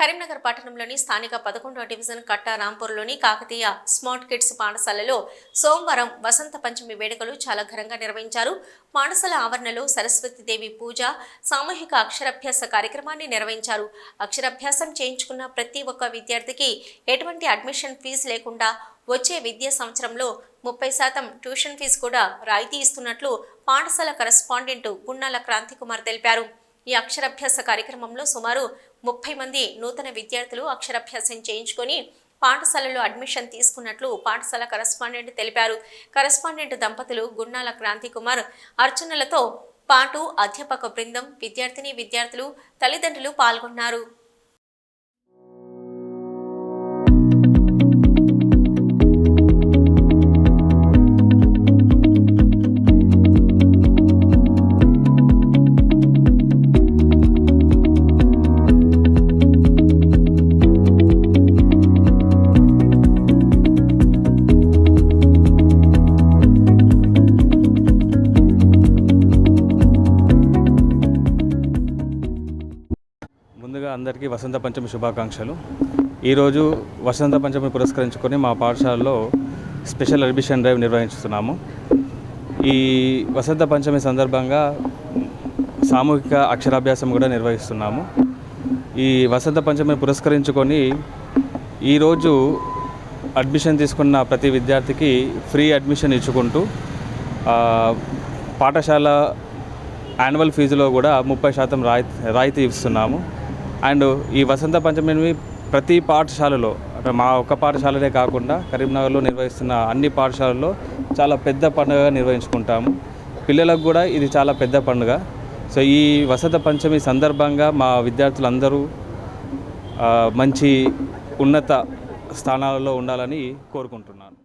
కరీంనగర్ పట్టణంలోని స్థానిక 11వ డివిజన్ కట్టా రాంపూర్లోని Kakatiya smart kids పాఠశాలలో సోమవారం వసంత పంచమి వేడుకలు చాలా ఘనంగా నిర్వహించారు. పాఠశాల ఆవరణలో సరస్వతీదేవి పూజ, సామూహిక అక్షరాభ్యాస కార్యక్రమాన్ని నిర్వహించారు. అక్షరాభ్యాసం చేయించుకున్న ప్రతి ఒక్క విద్యార్థికి ఎటువంటి అడ్మిషన్ ఫీజు లేకుండా వచ్చే విద్యా సంవత్సరంలో 30% ట్యూషన్ ఫీజు కూడా రాయితీ ఇస్తున్నట్లు పాఠశాల కరెస్పాండెంట్ గున్నాల క్రాంతికుమార్ తెలిపారు. ఈ అక్షరాభ్యాస కార్యక్రమంలో సుమారు 30 మంది నూతన విద్యార్థులు అక్షరాభ్యాసం చేయించుకొని పాఠశాలలో అడ్మిషన్ తీసుకున్నట్లు పాఠశాల కరెస్పాండెంట్ తెలిపారు. కరెస్పాండెంట్ దంపతులు గున్నాల క్రాంతికుమార్ అర్చనలతో పాటు అధ్యాపక బృందం, విద్యార్థులు, తల్లిదండ్రులు పాల్గొన్నారు. ముందుగా అందరికీ వసంత పంచమి శుభాకాంక్షలు. ఈరోజు వసంత పంచమి పురస్కరించుకొని మా పాఠశాలలో స్పెషల్ అడ్మిషన్ డ్రైవ్ నిర్వహిస్తున్నాము. ఈ వసంత పంచమి సందర్భంగా సామూహిక అక్షరాభ్యాసం కూడా నిర్వహిస్తున్నాము. ఈ వసంత పంచమిని పురస్కరించుకొని ఈరోజు అడ్మిషన్ తీసుకున్న ప్రతి విద్యార్థికి ఫ్రీ అడ్మిషన్ ఇచ్చుకుంటూ పాఠశాల యాన్యువల్ ఫీజులో కూడా 30% రాయితీ ఇస్తున్నాము. అండ్ ఈ వసంత పంచమిని ప్రతి పాఠశాలలో, అంటే మా ఒక్క పాఠశాలనే కాకుండా కరీంనగర్లో నిర్వహిస్తున్న అన్ని పాఠశాలల్లో చాలా పెద్ద పండుగగా నిర్వహించుకుంటాము. పిల్లలకు కూడా ఇది చాలా పెద్ద పండుగ. సో ఈ వసంత పంచమి సందర్భంగా మా విద్యార్థులందరూ మంచి ఉన్నత స్థానాలలో ఉండాలని కోరుకుంటున్నాను.